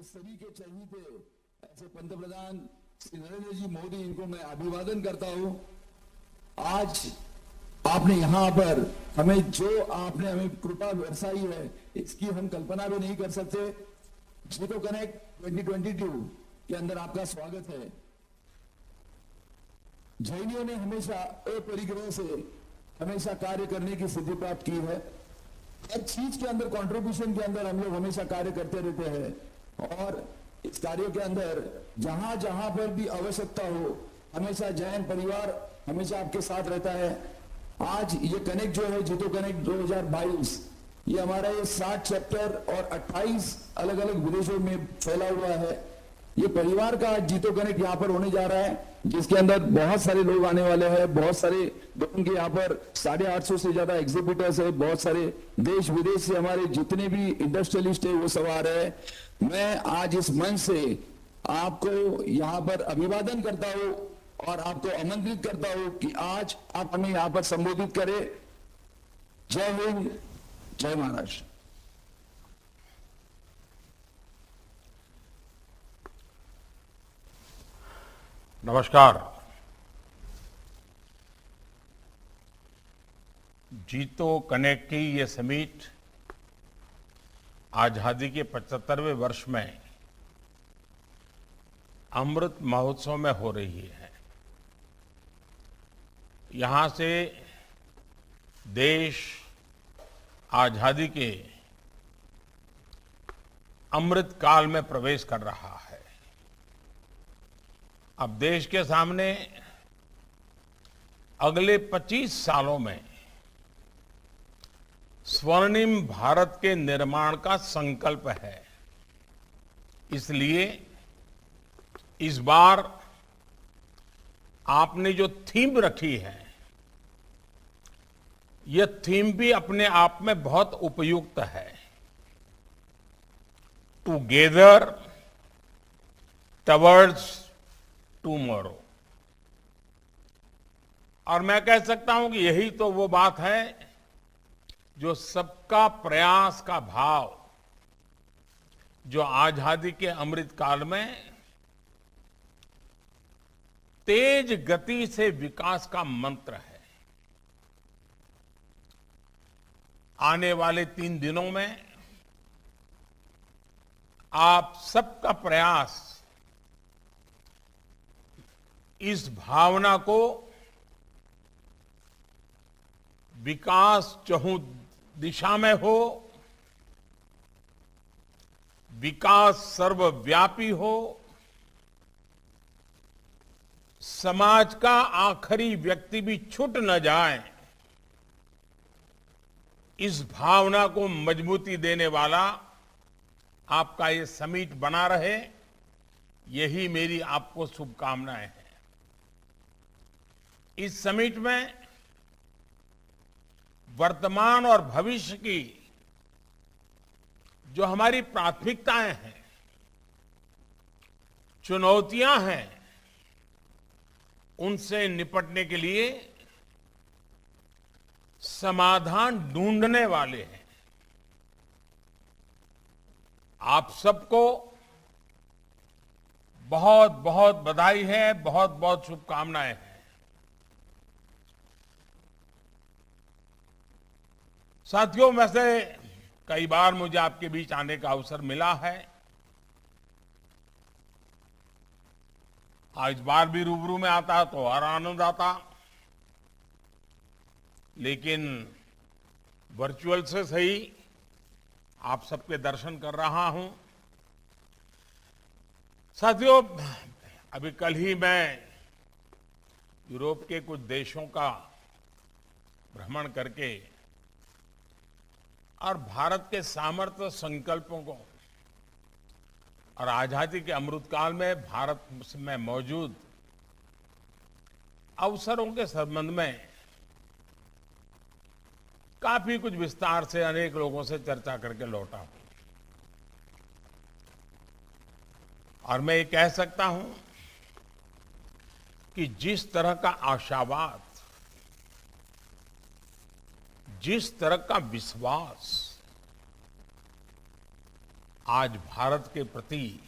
सभी के चहीते ऐसे पंतप्रधान श्री नरेंद्र जी मोदी, इनको मैं अभिवादन करता हूं। आज आपने यहाँ पर आपने हमें कृपा बरसाई है, इसकी हम कल्पना भी नहीं कर सकते। जीतो कनेक्ट 2022 के अंदर आपका स्वागत है। जैनियों ने हमेशा अपरिग्रह से हमेशा कार्य करने की सिद्धि प्राप्त की है। हर चीज के अंदर कंट्रीब्यूशन के अंदर हम लोग हमेशा कार्य करते रहते हैं और इस कार्य के अंदर जहां जहां पर भी आवश्यकता हो हमेशा जैन परिवार हमेशा आपके साथ रहता है। आज ये कनेक्ट जो है जीतो कनेक्ट 2022, ये हमारा ये 60 चैप्टर और 28 अलग अलग विदेशों में फैला हुआ है। ये परिवार का आज जीतो कनेक्ट यहाँ पर होने जा रहा है, जिसके अंदर बहुत सारे लोग आने वाले हैं। बहुत सारे लोगों के यहाँ पर 850 से ज्यादा एग्जीबिटर्स है। बहुत सारे देश विदेश से हमारे जितने भी इंडस्ट्रियलिस्ट है वो सब आ रहे हैं। मैं आज इस मंच से आपको यहाँ पर अभिवादन करता हूँ और आपको आमंत्रित करता हूँ कि आज आप हमें यहाँ पर संबोधित करें। जय हिंद, जय महाराष्ट्र। नमस्कार। जीतो कनेक्ट की ये समिट आजादी के 75वें वर्ष में अमृत महोत्सव में हो रही है। यहां से देश आजादी के अमृत काल में प्रवेश कर रहा है। अब देश के सामने अगले 25 सालों में स्वर्णिम भारत के निर्माण का संकल्प है। इसलिए इस बार आपने जो थीम रखी है, यह थीम भी अपने आप में बहुत उपयुक्त है। Together towards tomorrow. और मैं कह सकता हूं कि यही तो वो बात है जो सबका प्रयास का भाव, जो आजादी के अमृत काल में तेज गति से विकास का मंत्र है। आने वाले 3 दिनों में आप सबका प्रयास इस भावना को विकास चहुं दिशा में हो, विकास सर्वव्यापी हो, समाज का आखिरी व्यक्ति भी छूट न जाए, इस भावना को मजबूती देने वाला आपका ये समिट बना रहे, यही मेरी आपको शुभकामनाएं हैं। इस समिट में वर्तमान और भविष्य की जो हमारी प्राथमिकताएं हैं, चुनौतियां हैं, उनसे निपटने के लिए समाधान ढूंढने वाले हैं। आप सबको बहुत बहुत बधाई है, बहुत बहुत शुभकामनाएं हैं। साथियों, वैसे कई बार मुझे आपके बीच आने का अवसर मिला है। आज बार भी रूबरू में आता तो और आनंद आता, लेकिन वर्चुअल से सही आप सबके दर्शन कर रहा हूं। साथियों, अभी कल ही मैं यूरोप के कुछ देशों का भ्रमण करके और भारत के सामर्थ्य संकल्पों को और आजादी के अमृतकाल में भारत में मौजूद अवसरों के संबंध में काफी कुछ विस्तार से अनेक लोगों से चर्चा करके लौटा हूं। और मैं ये कह सकता हूं कि जिस तरह का आशावाद, जिस तरह का विश्वास आज भारत के प्रति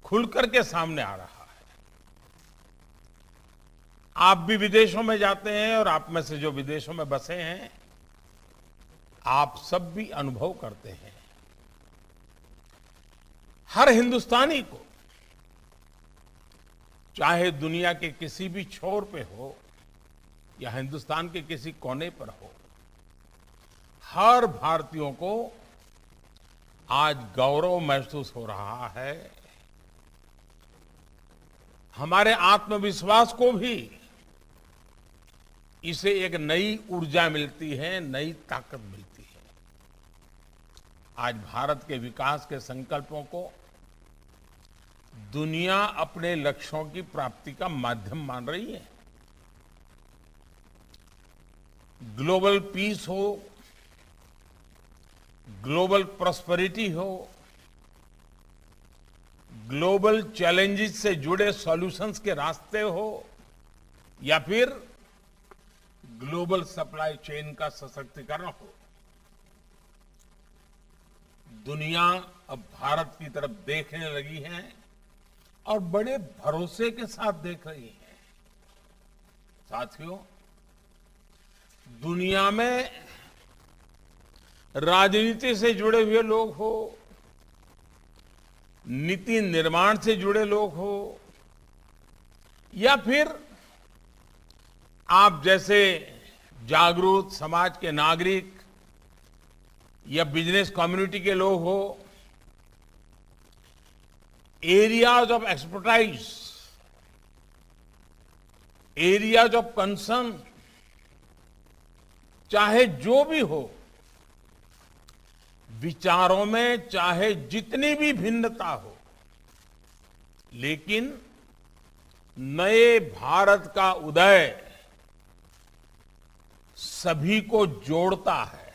खुलकर के सामने आ रहा है। आप भी विदेशों में जाते हैं और आप में से जो विदेशों में बसे हैं, आप सब भी अनुभव करते हैं। हर हिंदुस्तानी को, चाहे दुनिया के किसी भी छोर पे हो या हिंदुस्तान के किसी कोने पर हो, हर भारतीयों को आज गौरव महसूस हो रहा है। हमारे आत्मविश्वास को भी इसे एक नई ऊर्जा मिलती है, नई ताकत मिलती है। आज भारत के विकास के संकल्पों को दुनिया अपने लक्ष्यों की प्राप्ति का माध्यम मान रही है। ग्लोबल पीस हो, ग्लोबल प्रॉस्पेरिटी हो, ग्लोबल चैलेंजेस से जुड़े सॉल्यूशंस के रास्ते हो, या फिर ग्लोबल सप्लाई चेन का सशक्तिकरण हो, दुनिया अब भारत की तरफ देखने लगी है और बड़े भरोसे के साथ देख रही है। साथियों, दुनिया में राजनीति से जुड़े हुए लोग हो, नीति निर्माण से जुड़े लोग हो, या फिर आप जैसे जागरूक समाज के नागरिक या बिजनेस कम्युनिटी के लोग हो, areas of expertise, areas of concern, चाहे जो भी हो, विचारों में चाहे जितनी भी भिन्नता हो, लेकिन नए भारत का उदय सभी को जोड़ता है।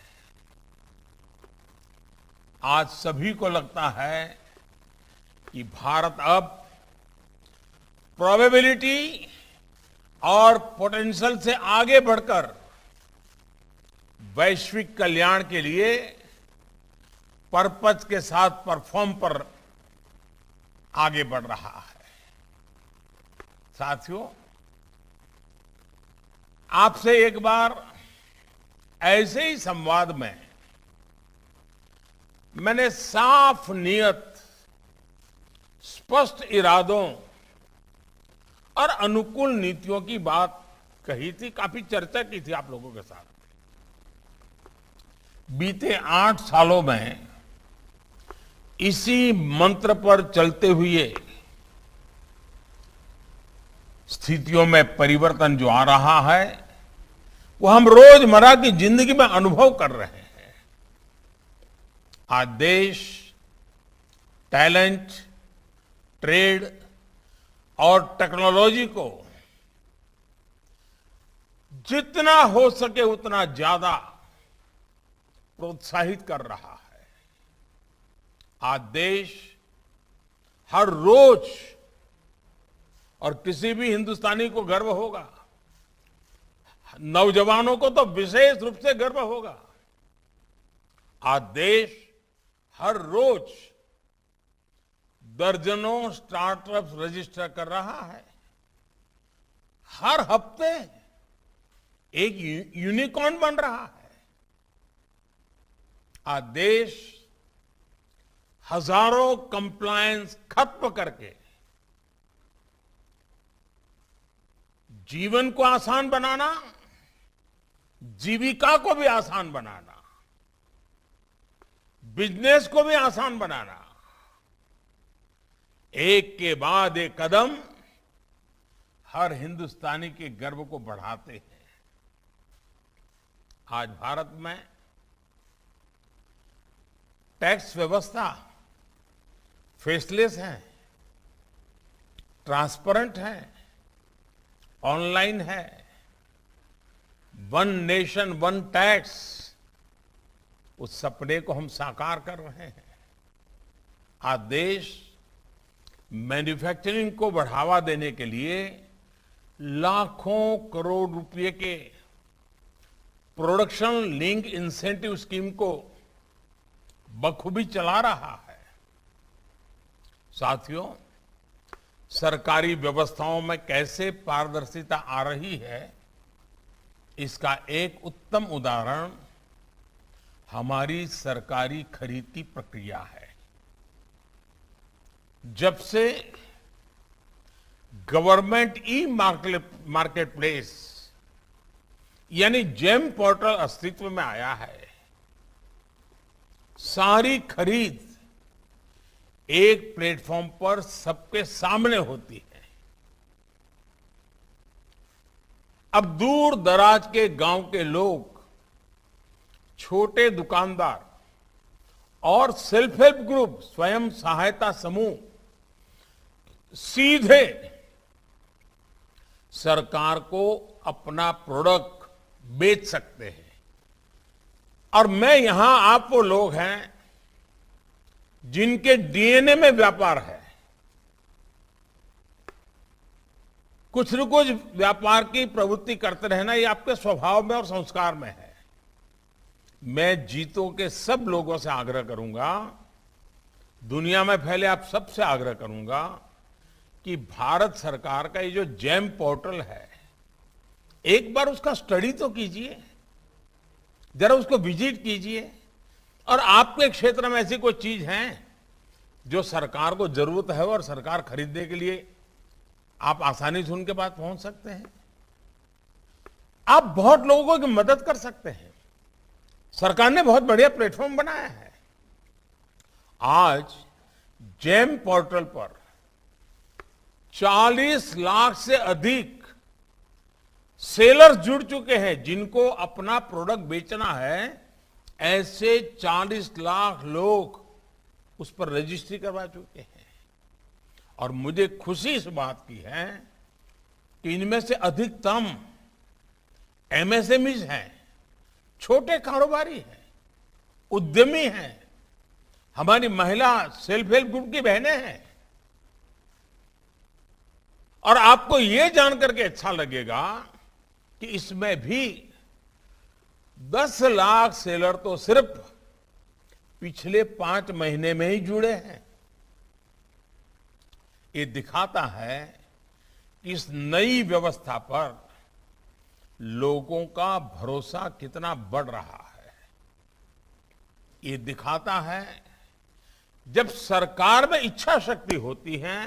आज सभी को लगता है कि भारत अब प्रोबेबिलिटी और पोटेंशियल से आगे बढ़कर वैश्विक कल्याण के लिए पर्पज के साथ परफॉर्म पर आगे बढ़ रहा है। साथियों, आपसे एक बार ऐसे ही संवाद में मैंने साफ नियत, स्पष्ट इरादों और अनुकूल नीतियों की बात कही थी, काफी चर्चा की थी आप लोगों के साथ। बीते 8 सालों में इसी मंत्र पर चलते हुए स्थितियों में परिवर्तन जो आ रहा है, वो हम रोजमर्रा की जिंदगी में अनुभव कर रहे हैं। आज देश टैलेंट, ट्रेड और टेक्नोलॉजी को जितना हो सके उतना ज्यादा प्रोत्साहित कर रहा है। आज देश हर रोज, और किसी भी हिंदुस्तानी को गर्व होगा, नौजवानों को तो विशेष रूप से गर्व होगा, आज देश हर रोज दर्जनों स्टार्टअप्स रजिस्टर कर रहा है। हर हफ्ते एक यूनिकॉर्न बन रहा है। आज देश हजारों कंप्लायंस खत्म करके जीवन को आसान बनाना, जीविका को भी आसान बनाना, बिजनेस को भी आसान बनाना, एक के बाद एक कदम हर हिंदुस्तानी के गर्व को बढ़ाते हैं। आज भारत में टैक्स व्यवस्था फेसलेस है, ट्रांसपेरेंट है, ऑनलाइन है। वन नेशन वन टैक्स, उस सपने को हम साकार कर रहे हैं। आज देश मैन्युफैक्चरिंग को बढ़ावा देने के लिए लाखों करोड़ रुपए के प्रोडक्शन लिंक इंसेंटिव स्कीम को बखूबी चला रहा है। साथियों, सरकारी व्यवस्थाओं में कैसे पारदर्शिता आ रही है, इसका एक उत्तम उदाहरण हमारी सरकारी खरीद की प्रक्रिया है। जब से गवर्नमेंट ई मार्केट प्लेस यानी जेम पोर्टल अस्तित्व में आया है, सारी खरीद एक प्लेटफॉर्म पर सबके सामने होती है। अब दूर दराज के गांव के लोग, छोटे दुकानदार और सेल्फ हेल्प ग्रुप, स्वयं सहायता समूह सीधे सरकार को अपना प्रोडक्ट बेच सकते हैं। और मैं यहां आप वो लोग हैं जिनके डीएनए में व्यापार है। कुछ न कुछ व्यापार की प्रवृत्ति करते रहना ये आपके स्वभाव में और संस्कार में है। मैं जीतों के सब लोगों से आग्रह करूंगा, दुनिया में फैले आप सबसे आग्रह करूंगा कि भारत सरकार का ये जो जेम पोर्टल है, एक बार उसका स्टडी तो कीजिए, जरा उसको विजिट कीजिए। और आपके क्षेत्र में ऐसी कोई चीज है जो सरकार को जरूरत है और सरकार खरीदने के लिए आप आसानी से उनके पास पहुंच सकते हैं। आप बहुत लोगों की मदद कर सकते हैं। सरकार ने बहुत बढ़िया प्लेटफॉर्म बनाया है। आज जेम पोर्टल पर 40 लाख से अधिक सेलर्स जुड़ चुके हैं जिनको अपना प्रोडक्ट बेचना है। ऐसे 40 लाख लोग उस पर रजिस्ट्री करवा चुके हैं। और मुझे खुशी इस बात की है कि इनमें से अधिकतम एमएसएमईज हैं, छोटे कारोबारी हैं, उद्यमी हैं, हमारी महिला सेल्फ हेल्प ग्रुप की बहनें हैं। और आपको यह जानकर के अच्छा लगेगा कि इसमें भी 10 लाख सेलर तो सिर्फ पिछले 5 महीने में ही जुड़े हैं। ये दिखाता है कि इस नई व्यवस्था पर लोगों का भरोसा कितना बढ़ रहा है। ये दिखाता है जब सरकार में इच्छा शक्ति होती है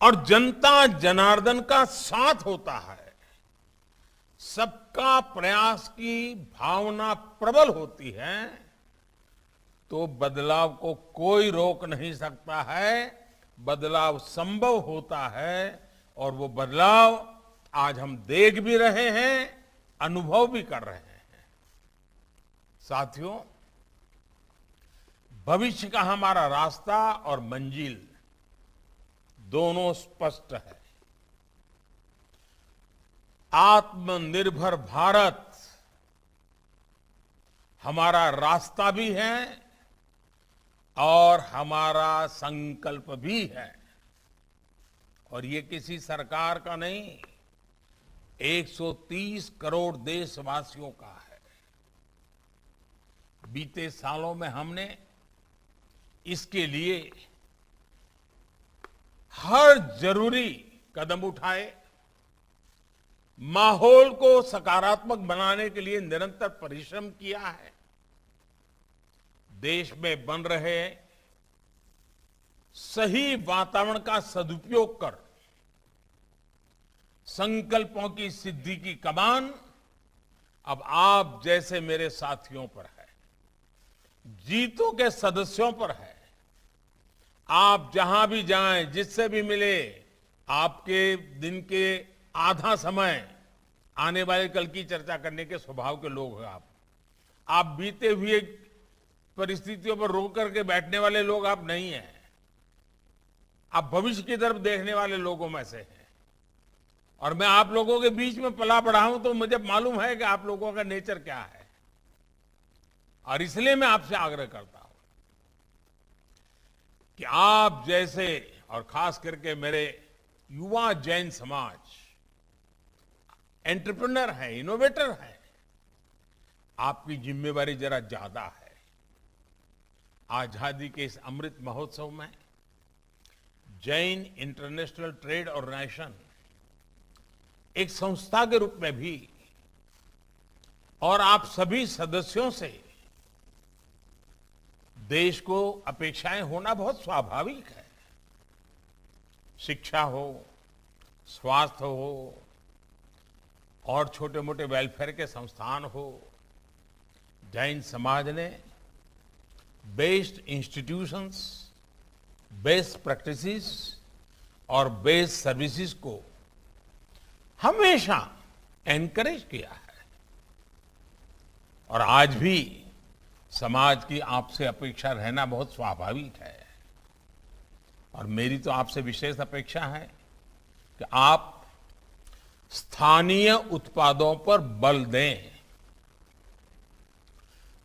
और जनता जनार्दन का साथ होता है, सबका प्रयास की भावना प्रबल होती है, तो बदलाव को कोई रोक नहीं सकता है। बदलाव संभव होता है और वो बदलाव आज हम देख भी रहे हैं, अनुभव भी कर रहे हैं। साथियों, भविष्य का हमारा रास्ता और मंजिल दोनों स्पष्ट है। आत्मनिर्भर भारत हमारा रास्ता भी है और हमारा संकल्प भी है। और ये किसी सरकार का नहीं, 130 करोड़ देशवासियों का है। बीते सालों में हमने इसके लिए हर जरूरी कदम उठाए, माहौल को सकारात्मक बनाने के लिए निरंतर परिश्रम किया है। देश में बन रहे सही वातावरण का सदुपयोग कर संकल्पों की सिद्धि की कमान अब आप जैसे मेरे साथियों पर है, जीतों के सदस्यों पर है। आप जहां भी जाएं, जिससे भी मिले, आपके दिन के आधा समय आने वाले कल की चर्चा करने के स्वभाव के लोग हैं आप बीते हुए परिस्थितियों पर रोक करके बैठने वाले लोग आप नहीं हैं। आप भविष्य की तरफ देखने वाले लोगों में से हैं। और मैं आप लोगों के बीच में पला बढ़ा हूं तो मुझे मालूम है कि आप लोगों का नेचर क्या है। और इसलिए मैं आपसे आग्रह करता हूं कि आप जैसे, और खास करके मेरे युवा जैन समाज एंटरप्रेन्योर है, इनोवेटर है, आपकी जिम्मेवारी जरा ज्यादा है। आजादी के इस अमृत महोत्सव में जैन इंटरनेशनल ट्रेड ऑर्गेनाइजेशन एक संस्था के रूप में भी और आप सभी सदस्यों से देश को अपेक्षाएं होना बहुत स्वाभाविक है। शिक्षा हो, स्वास्थ्य हो और छोटे मोटे वेलफेयर के संस्थान हो, जैन समाज ने बेस्ड इंस्टीट्यूशंस, बेस्ट प्रैक्टिसेस और बेस्ट सर्विसेज को हमेशा एनकरेज किया है और आज भी समाज की आपसे अपेक्षा रहना बहुत स्वाभाविक है। और मेरी तो आपसे विशेष अपेक्षा है कि आप स्थानीय उत्पादों पर बल दें।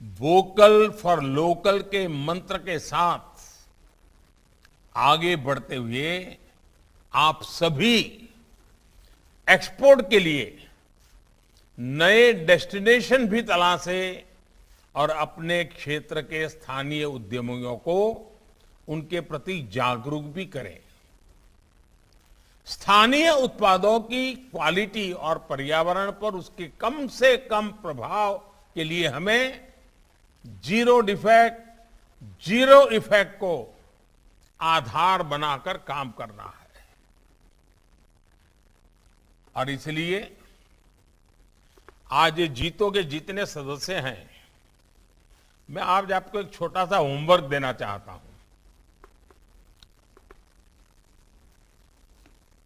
वोकल फॉर लोकल के मंत्र के साथ आगे बढ़ते हुए आप सभी एक्सपोर्ट के लिए नए डेस्टिनेशन भी तलाशें और अपने क्षेत्र के स्थानीय उद्यमियों को उनके प्रति जागरूक भी करें। स्थानीय उत्पादों की क्वालिटी और पर्यावरण पर उसके कम से कम प्रभाव के लिए हमें जीरो डिफेक्ट, जीरो इफेक्ट को आधार बनाकर काम करना है। और इसलिए आज ये जीतो के जितने सदस्य हैं, मैं आज आपको एक छोटा सा होमवर्क देना चाहता हूं।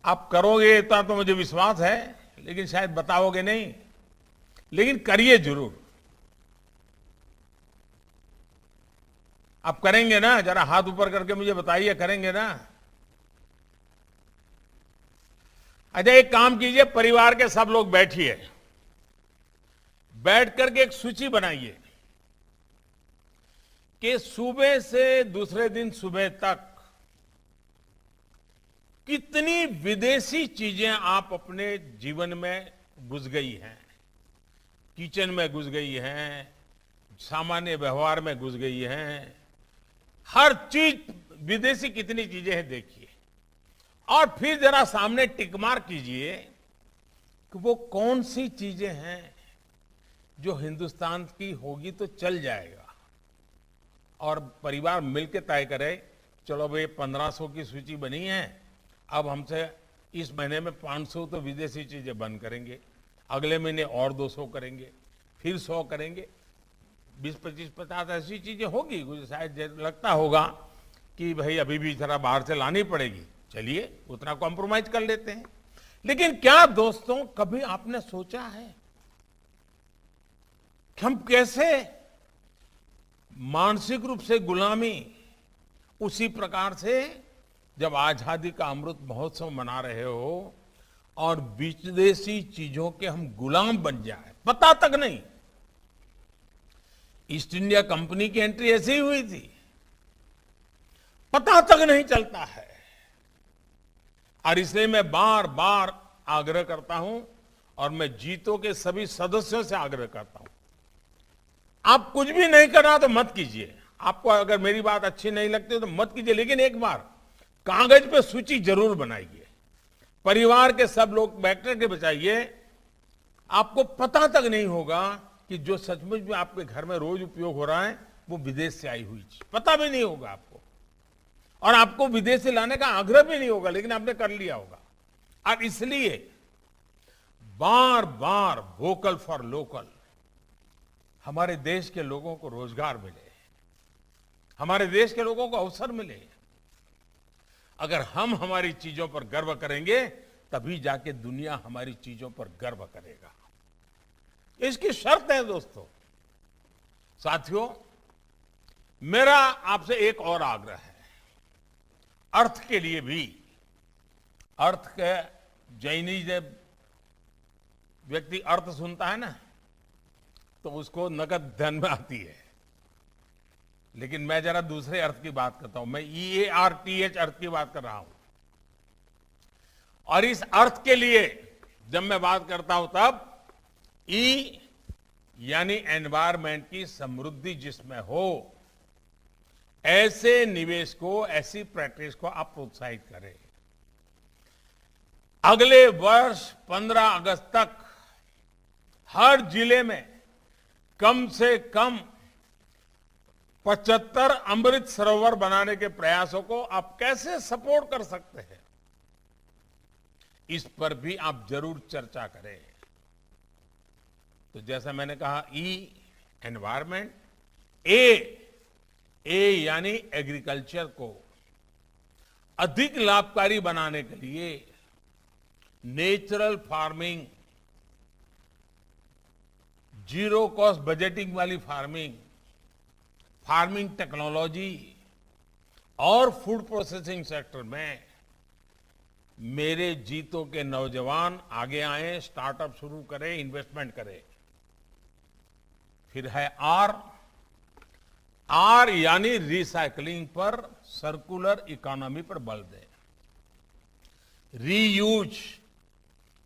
आप करोगे इतना तो मुझे विश्वास है, लेकिन शायद बताओगे नहीं, लेकिन करिए जरूर। आप करेंगे ना? जरा हाथ ऊपर करके मुझे बताइए, करेंगे ना? अच्छा, एक काम कीजिए, परिवार के सब लोग बैठिए, बैठ करके एक सूची बनाइए कि सुबह से दूसरे दिन सुबह तक कितनी विदेशी चीजें आप अपने जीवन में घुस गई हैं। किचन में घुस गई हैं, सामान्य व्यवहार में घुस गई हैं, हर चीज विदेशी कितनी चीजें हैं देखिए। और फिर जरा सामने टिक मार कीजिए कि वो कौन सी चीजें हैं जो हिंदुस्तान की होगी तो चल जाएगा। और परिवार मिलकर तय करे, चलो भाई 1500 की सूची बनी है, अब हमसे इस महीने में 500 तो विदेशी चीजें बंद करेंगे, अगले महीने और 200 करेंगे, फिर 100 करेंगे, 20, 25, 50 ऐसी चीजें होगी। मुझे शायद लगता होगा कि भाई अभी भी जरा बाहर से लानी पड़ेगी, चलिए उतना कॉम्प्रोमाइज कर लेते हैं। लेकिन क्या दोस्तों, कभी आपने सोचा है कि हम कैसे मानसिक रूप से गुलामी, उसी प्रकार से जब आजादी का अमृत महोत्सव मना रहे हो और विदेशी चीजों के हम गुलाम बन जाए, पता तक नहीं। ईस्ट इंडिया कंपनी की एंट्री ऐसी ही हुई थी, पता तक नहीं चलता है। और इसलिए मैं बार बार आग्रह करता हूं और मैं जीतो के सभी सदस्यों से आग्रह करता हूं, आप कुछ भी नहीं करना तो मत कीजिए। आपको अगर मेरी बात अच्छी नहीं लगती तो मत कीजिए, लेकिन एक बार कागज पे सूची जरूर बनाइए। परिवार के सब लोग बैठ के बचाइए। आपको पता तक नहीं होगा कि जो सचमुच में आपके घर में रोज उपयोग हो रहा है वो विदेश से आई हुई चीज, पता भी नहीं होगा आपको। और आपको विदेश से लाने का आग्रह भी नहीं होगा, लेकिन आपने कर लिया होगा। और इसलिए बार बार वोकल फॉर लोकल, हमारे देश के लोगों को रोजगार मिले, हमारे देश के लोगों को अवसर मिले। अगर हम हमारी चीजों पर गर्व करेंगे तभी जाके दुनिया हमारी चीजों पर गर्व करेगा। इसकी शर्त है दोस्तों। साथियों, मेरा आपसे एक और आग्रह है, अर्थ के लिए भी। अर्थ के जैनी जब व्यक्ति अर्थ सुनता है ना तो उसको नकद ध्यान में आती है, लेकिन मैं जरा दूसरे अर्थ की बात करता हूं। मैं EARTH अर्थ की बात कर रहा हूं। और इस अर्थ के लिए जब मैं बात करता हूं तब E यानी एनवायरमेंट की समृद्धि जिसमें हो, ऐसे निवेश को, ऐसी प्रैक्टिस को आप प्रोत्साहित करें। अगले वर्ष 15 अगस्त तक हर जिले में कम से कम 75 अमृत सरोवर बनाने के प्रयासों को आप कैसे सपोर्ट कर सकते हैं, इस पर भी आप जरूर चर्चा करें। तो जैसा मैंने कहा, ई एनवायरमेंट, ए यानी एग्रीकल्चर को अधिक लाभकारी बनाने के लिए natural farming, zero cost budgeting वाली फार्मिंग, फार्मिंग टेक्नोलॉजी और फूड प्रोसेसिंग सेक्टर में मेरे जीतों के नौजवान आगे आए, स्टार्टअप शुरू करें, इन्वेस्टमेंट करें। फिर है आर यानी रिसाइकलिंग पर, सर्कुलर इकोनॉमी पर बल दें। रीयूज,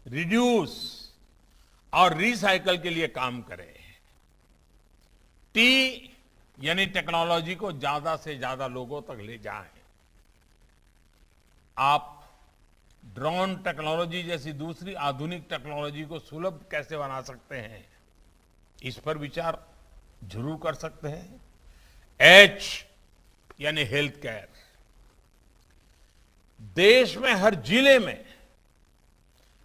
रिड्यूस और रिसाइकल के लिए काम करें। टी यानी टेक्नोलॉजी को ज्यादा से ज्यादा लोगों तक ले जाएं। आप ड्रोन टेक्नोलॉजी जैसी दूसरी आधुनिक टेक्नोलॉजी को सुलभ कैसे बना सकते हैं, इस पर विचार जरूर कर सकते हैं। एच यानी हेल्थ केयर, देश में हर जिले में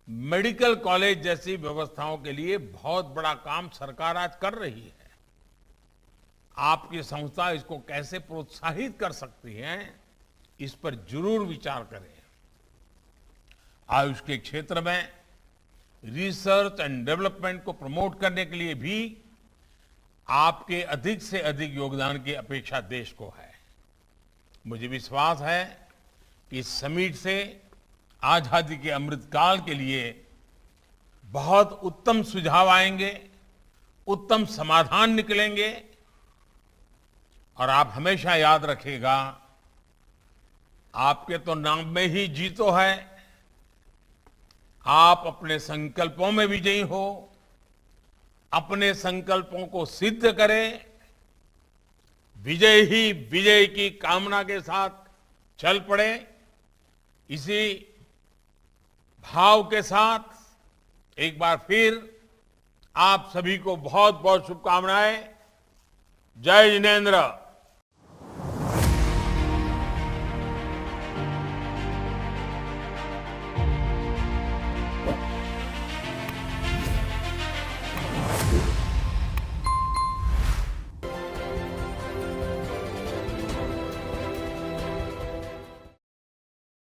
मेडिकल कॉलेज जैसी व्यवस्थाओं के लिए बहुत बड़ा काम सरकार आज कर रही है। आपकी संस्था इसको कैसे प्रोत्साहित कर सकती है, इस पर जरूर विचार करें। आयुष के क्षेत्र में रिसर्च एंड डेवलपमेंट को प्रमोट करने के लिए भी आपके अधिक से अधिक योगदान की अपेक्षा देश को है। मुझे विश्वास है कि इस समिट से आजादी के अमृतकाल के लिए बहुत उत्तम सुझाव आएंगे, उत्तम समाधान निकलेंगे। और आप हमेशा याद रखिएगा, आपके तो नाम में ही जीतो है। आप अपने संकल्पों में विजयी हो, अपने संकल्पों को सिद्ध करें। विजय ही विजय की कामना के साथ चल पड़े। इसी भाव के साथ एक बार फिर आप सभी को बहुत बहुत शुभकामनाएं। जय जिनेन्द्र।